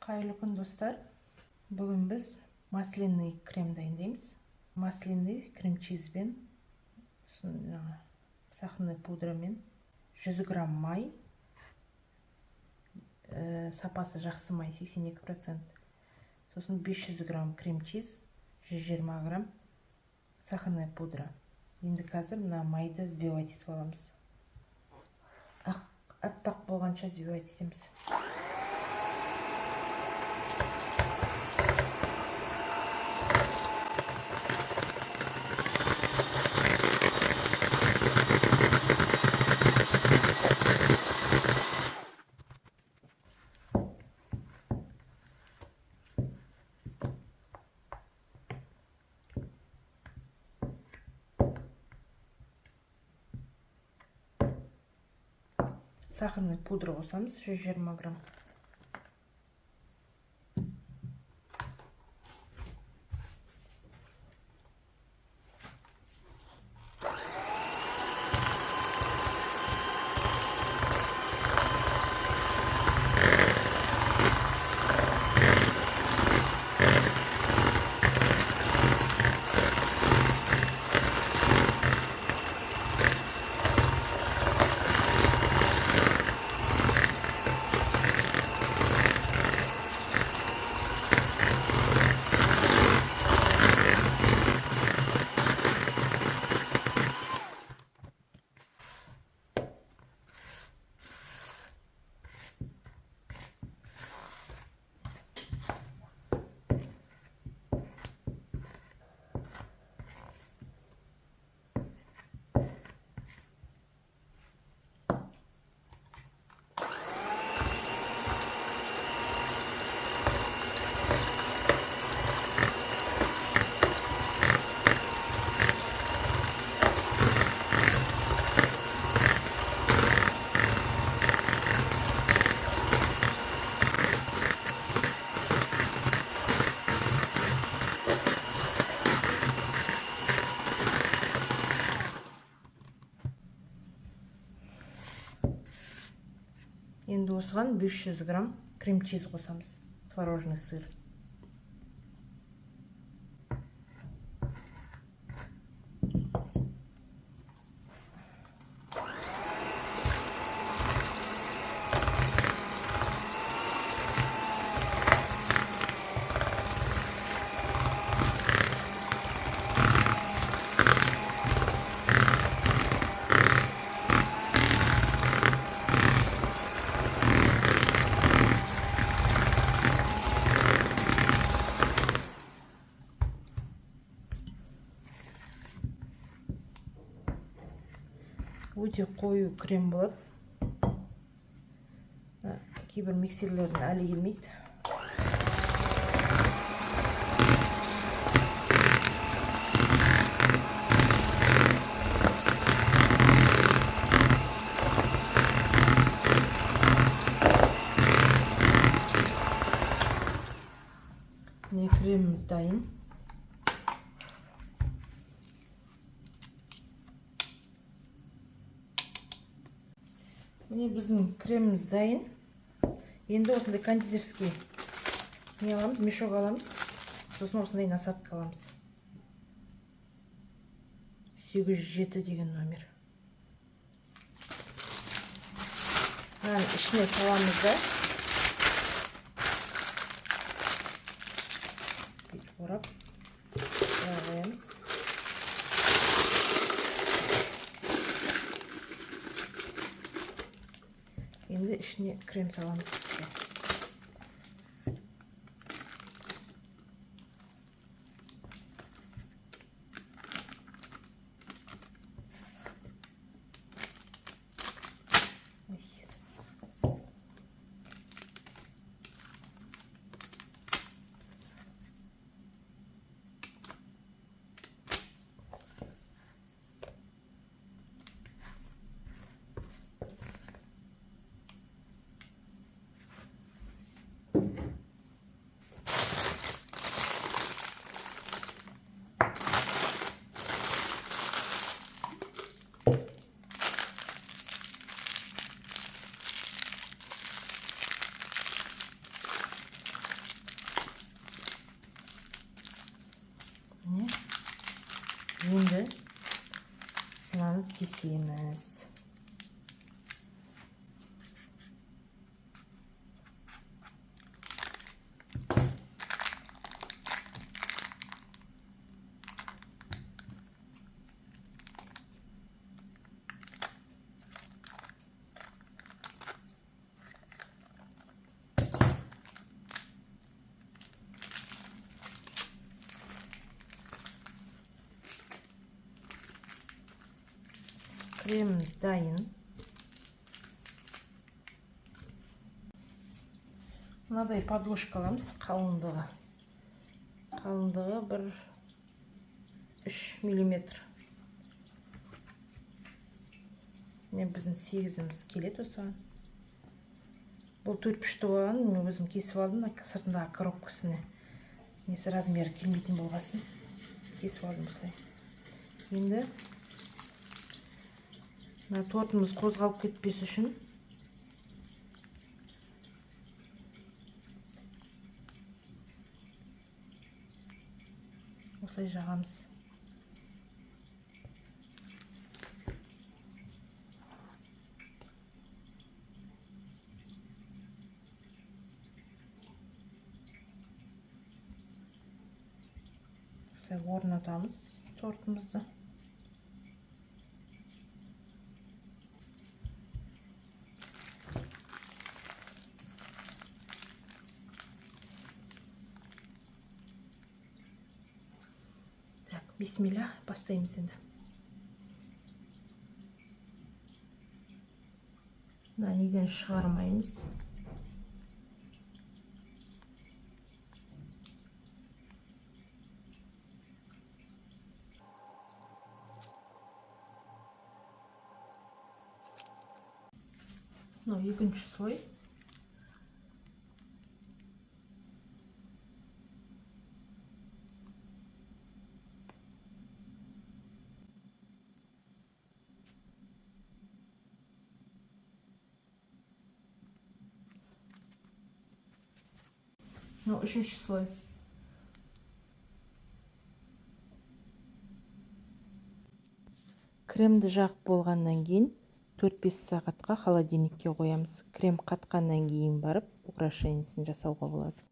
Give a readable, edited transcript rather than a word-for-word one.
Қайырлы күн достар. Бүгін біз масляный крем дайындаймыз. Масляный крем-чизбен, сахарный пудрамен, 100 грамм май, сапасы жақсы май 82%. Сосын 500 грамм крем-чиз, 120 грамм сахарная пудра. Енді қазір мына майды взбивать етіп аламыз. Аппақ болғанша взбивать етеміз. Сахарный пудра қосамыз, 120 грамм. Енді осыған 500 грамм крем-чиз қосамыз, творожный сыр. Өте қою крем болады. Кейбір миксерлердің әлі келмейді. Міне креміміз дайын. Міне біздің креміміз дайын. Енді осындай кондитерский не аламыз, мешок аламыз. Сосын осындай насадка аламыз. 807 деген номер. Ішіне саламыз да. Орап қоямыз. Енді ішіне крем саламыз. Енді мынаны кесеміз. Креміміз дайын. Мынадай подложка аламыз, қалыңдығы бір 3 миллиметр. Мен біздің 8-іміз келеді осыған. Бұл 4-3 болған, мен өзім кесіп алдым, сыртындағы коробкасына. Несі размері келмейтін болғасын. Кесіп алдым осылай. Енді тортымыз қозғалып кетпес үшін осылай жағамыз. Осылай орнатамыз тортымызды. Бисмилля, бастаймыз енді. Неден шығармаймыз. Екінші слой. Үшінші слой. Кремді жағып болғаннан кейін 4-5 сағатқа холодильникке қоямыз. Крем қатқаннан кейін барып украшениесін жасауға болады.